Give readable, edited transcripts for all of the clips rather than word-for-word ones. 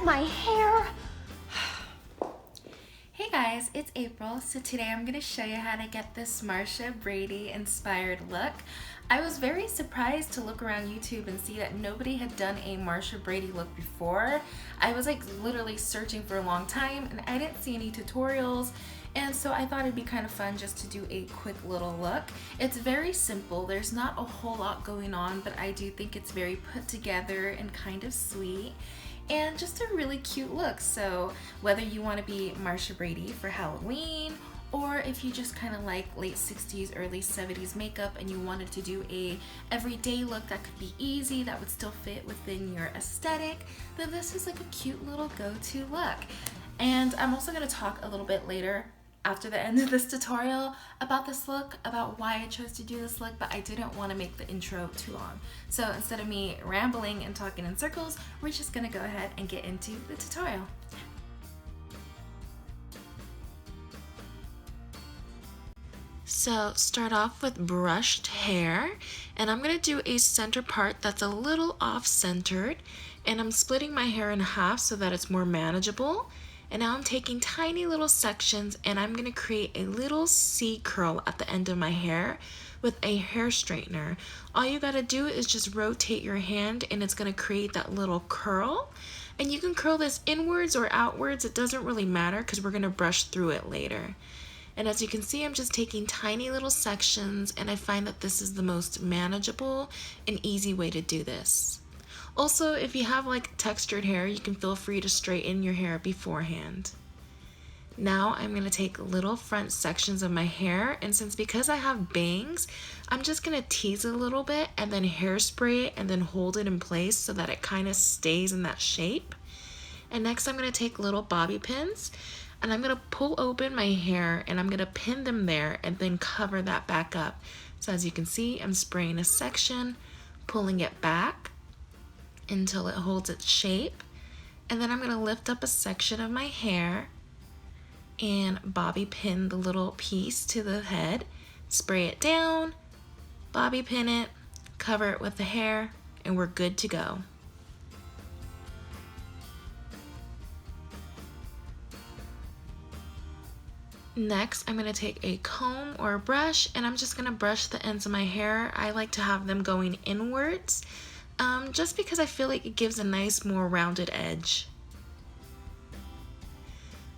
my hair. Hey guys, it's April. So today I'm going to show you how to get this Marcia Brady inspired look. I was very surprised to look around YouTube and see that nobody had done a Marcia Brady look before. I was like literally searching for a long time and I didn't see any tutorials, and so I thought it'd be kind of fun just to do a quick little look. It's very simple. There's not a whole lot going on, but I do think it's very put together and kind of sweet and just a really cute look. So whether you want to be Marcia Brady for Halloween, or if you just kind of like late 60s, early 70s makeup and you wanted to do a everyday look that could be easy, that would still fit within your aesthetic, then this is like a cute little go-to look. And I'm also going to talk a little bit later after the end of this tutorial about this look, about why I chose to do this look, but I didn't want to make the intro too long. So instead of me rambling and talking in circles, we're just gonna go ahead and get into the tutorial. So start off with brushed hair, and I'm gonna do a center part that's a little off-centered, and I'm splitting my hair in half so that it's more manageable. And now I'm taking tiny little sections and I'm going to create a little C curl at the end of my hair with a hair straightener. All you got to do is just rotate your hand and it's going to create that little curl. And you can curl this inwards or outwards, it doesn't really matter because we're going to brush through it later. And as you can see, I'm just taking tiny little sections, and I find that this is the most manageable and easy way to do this. Also, if you have like textured hair, you can feel free to straighten your hair beforehand. Now I'm going to take little front sections of my hair, and because I have bangs, I'm just going to tease it a little bit and then hairspray it and then hold it in place so that it kind of stays in that shape. And next I'm going to take little bobby pins and I'm going to pull open my hair and I'm going to pin them there and then cover that back up. So as you can see, I'm spraying a section, pulling it back until it holds its shape, and then I'm going to lift up a section of my hair and bobby pin the little piece to the head, spray it down, bobby pin it, cover it with the hair, and we're good to go. Next, I'm going to take a comb or a brush and I'm just going to brush the ends of my hair. I like to have them going inwards, just because I feel like it gives a nice, more rounded edge.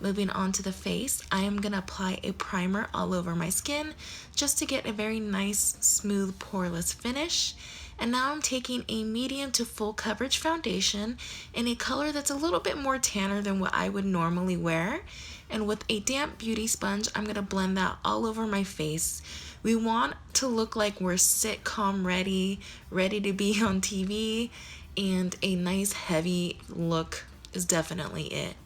Moving on to the face, I am going to apply a primer all over my skin just to get a very nice, smooth, poreless finish. And now I'm taking a medium to full coverage foundation in a color that's a little bit more tanner than what I would normally wear. And with a damp beauty sponge, I'm going to blend that all over my face. We want to look like we're sitcom ready to be on TV, and a nice heavy look is definitely it.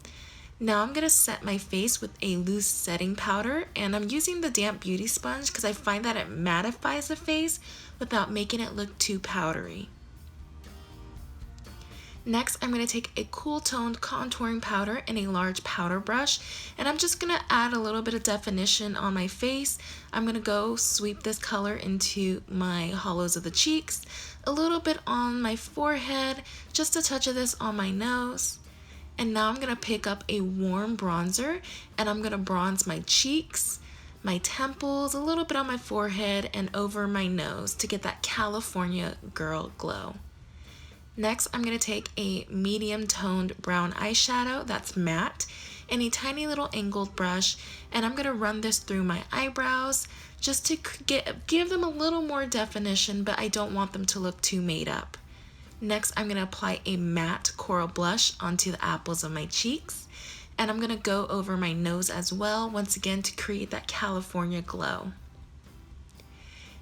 Now I'm going to set my face with a loose setting powder, and I'm using the damp beauty sponge because I find that it mattifies the face without making it look too powdery. Next, I'm going to take a cool toned contouring powder and a large powder brush, and I'm just going to add a little bit of definition on my face. I'm going to go sweep this color into my hollows of the cheeks, a little bit on my forehead, just a touch of this on my nose. And now I'm going to pick up a warm bronzer and I'm going to bronze my cheeks, my temples, a little bit on my forehead, and over my nose to get that California girl glow. Next, I'm going to take a medium toned brown eyeshadow that's matte and a tiny little angled brush, and I'm going to run this through my eyebrows just to give them a little more definition, but I don't want them to look too made up. Next, I'm going to apply a matte coral blush onto the apples of my cheeks, and I'm going to go over my nose as well, once again to create that California glow.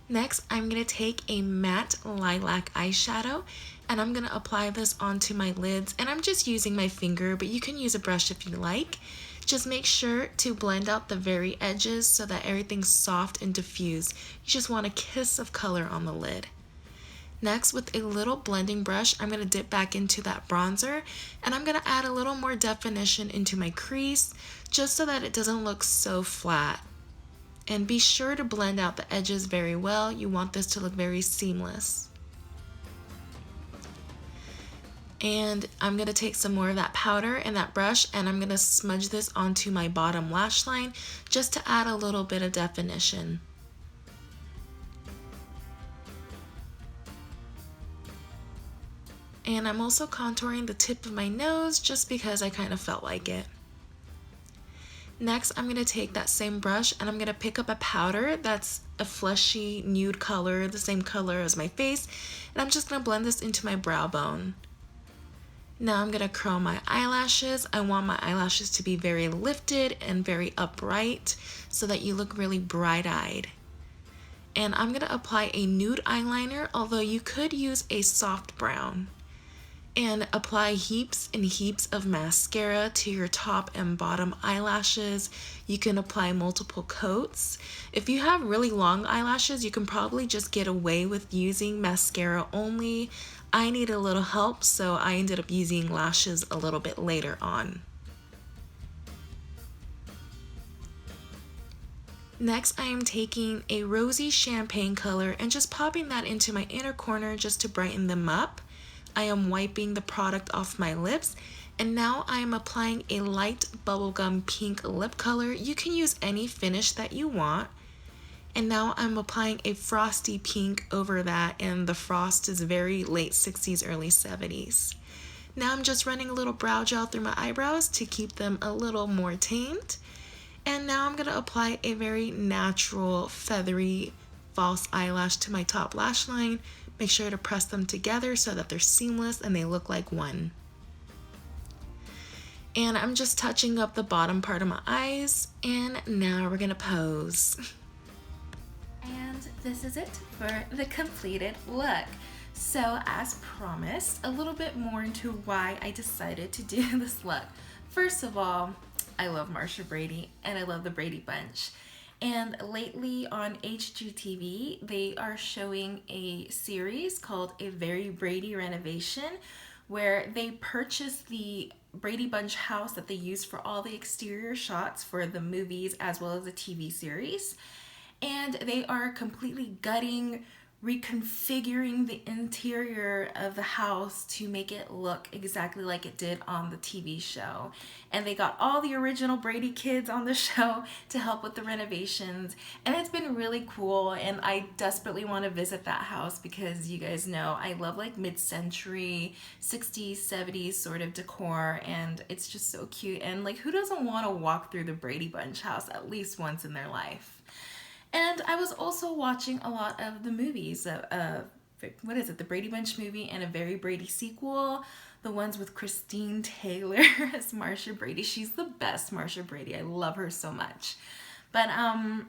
Next, I'm going to take a matte lilac eyeshadow and I'm going to apply this onto my lids, and I'm just using my finger, but you can use a brush if you like. Just make sure to blend out the very edges so that everything's soft and diffused. You just want a kiss of color on the lid. Next, with a little blending brush, I'm going to dip back into that bronzer and I'm going to add a little more definition into my crease just so that it doesn't look so flat. And be sure to blend out the edges very well. You want this to look very seamless. And I'm going to take some more of that powder and that brush, and I'm going to smudge this onto my bottom lash line just to add a little bit of definition. And I'm also contouring the tip of my nose just because I kind of felt like it. Next, I'm going to take that same brush and I'm going to pick up a powder that's a fleshy nude color, the same color as my face, and I'm just going to blend this into my brow bone. Now I'm going to curl my eyelashes. I want my eyelashes to be very lifted and very upright so that you look really bright-eyed. And I'm going to apply a nude eyeliner, although you could use a soft brown. And apply heaps and heaps of mascara to your top and bottom eyelashes. You can apply multiple coats. If you have really long eyelashes, you can probably just get away with using mascara only. I need a little help, so I ended up using lashes a little bit later on. Next, I am taking a rosy champagne color and just popping that into my inner corner just to brighten them up. I am wiping the product off my lips, and now I am applying a light bubblegum pink lip color. You can use any finish that you want. And now I'm applying a frosty pink over that, and the frost is very late 60s, early 70s. Now I'm just running a little brow gel through my eyebrows to keep them a little more tamed. And now I'm going to apply a very natural feathery false eyelash to my top lash line. Make sure to press them together so that they're seamless and they look like one. And I'm just touching up the bottom part of my eyes, and now we're going to pose. And this is it for the completed look. So as promised, a little bit more into why I decided to do this look. First of all, I love Marcia Brady and I love the Brady Bunch. And lately on HGTV, they are showing a series called A Very Brady Renovation, where they purchased the Brady Bunch house that they use for all the exterior shots for the movies as well as the TV series. And they are completely gutting, reconfiguring the interior of the house to make it look exactly like it did on the TV show. And they got all the original Brady kids on the show to help with the renovations, and it's been really cool, and I desperately want to visit that house because you guys know I love like mid-century 60s 70s sort of decor, and it's just so cute. And like, who doesn't want to walk through the Brady Bunch house at least once in their life? And I was also watching a lot of the movies, what is it, the Brady Bunch movie and A Very Brady sequel, the ones with Christine Taylor as Marcia Brady. She's the best Marcia Brady. I love her so much. But I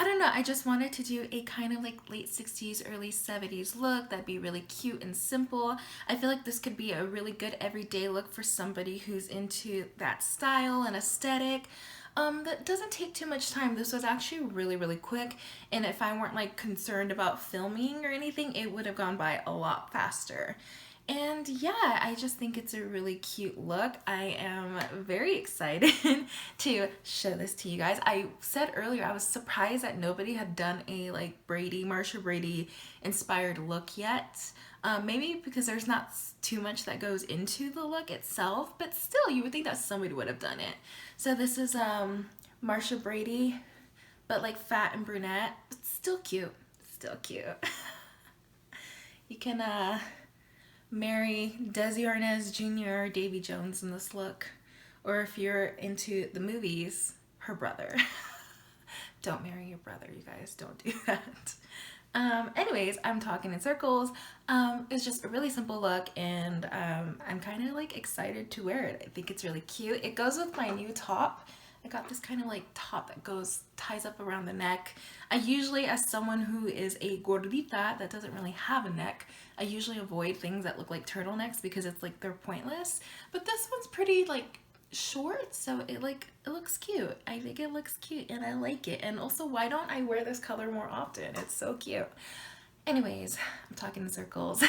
don't know, I just wanted to do a kind of like late 60s, early 70s look that'd be really cute and simple. I feel like this could be a really good everyday look for somebody who's into that style and aesthetic. That doesn't take too much time. This was actually really quick, and if I weren't like concerned about filming or anything, it would have gone by a lot faster. And yeah, I just think it's a really cute look. I am very excited to show this to you guys. I said earlier I was surprised that nobody had done a like Marcia Brady inspired look yet. Maybe because there's not too much that goes into the look itself, but still you would think that somebody would have done it. So this is Marcia Brady, but like fat and brunette, but still cute, still cute. You can marry Desi Arnaz Jr. or Davy Jones in this look, or if you're into the movies, her brother. Don't marry your brother, you guys, don't do that. Anyways, I'm talking in circles. It's just a really simple look, and I'm kind of like excited to wear it. I think it's really cute. It goes with my new top. I got this kind of like top that ties up around the neck. I usually, as someone who is a gordita that doesn't really have a neck, I usually avoid things that look like turtlenecks because it's like they're pointless. But this one's pretty like short, so it looks cute. I think it looks cute and I like it. And also, why don't I wear this color more often? It's so cute. Anyways, I'm talking in circles.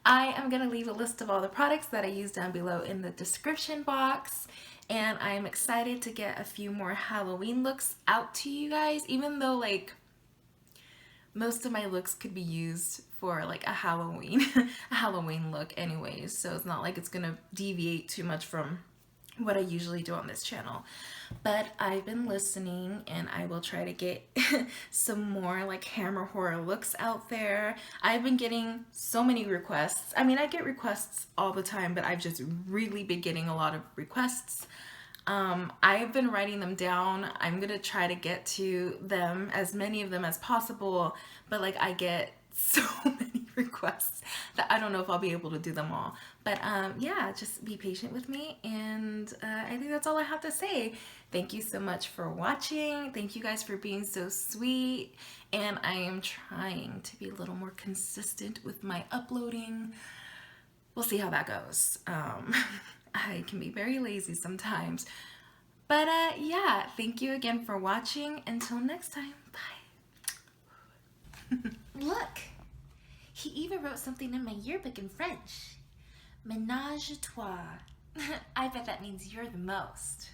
I am gonna leave a list of all the products that I use down below in the description box, and I am excited to get a few more Halloween looks out to you guys, even though like most of my looks could be used for like a Halloween a Halloween look anyways, so it's not like it's gonna deviate too much from what I usually do on this channel. But I've been listening, and I will try to get some more like hammer horror looks out there. I've been getting so many requests. I mean, I get requests all the time, but I've just really been getting a lot of requests. I've been writing them down. I'm gonna try to get to them, as many of them as possible, but like I get so many requests that I don't know if I'll be able to do them all. But yeah, just be patient with me, and I think that's all I have to say. Thank you so much for watching. Thank you guys for being so sweet, and I am trying to be a little more consistent with my uploading. We'll see how that goes. I can be very lazy sometimes. But yeah, thank you again for watching. Until next time, bye. Look, he even wrote something in my yearbook in French. Ménage à toi. I bet that means you're the most.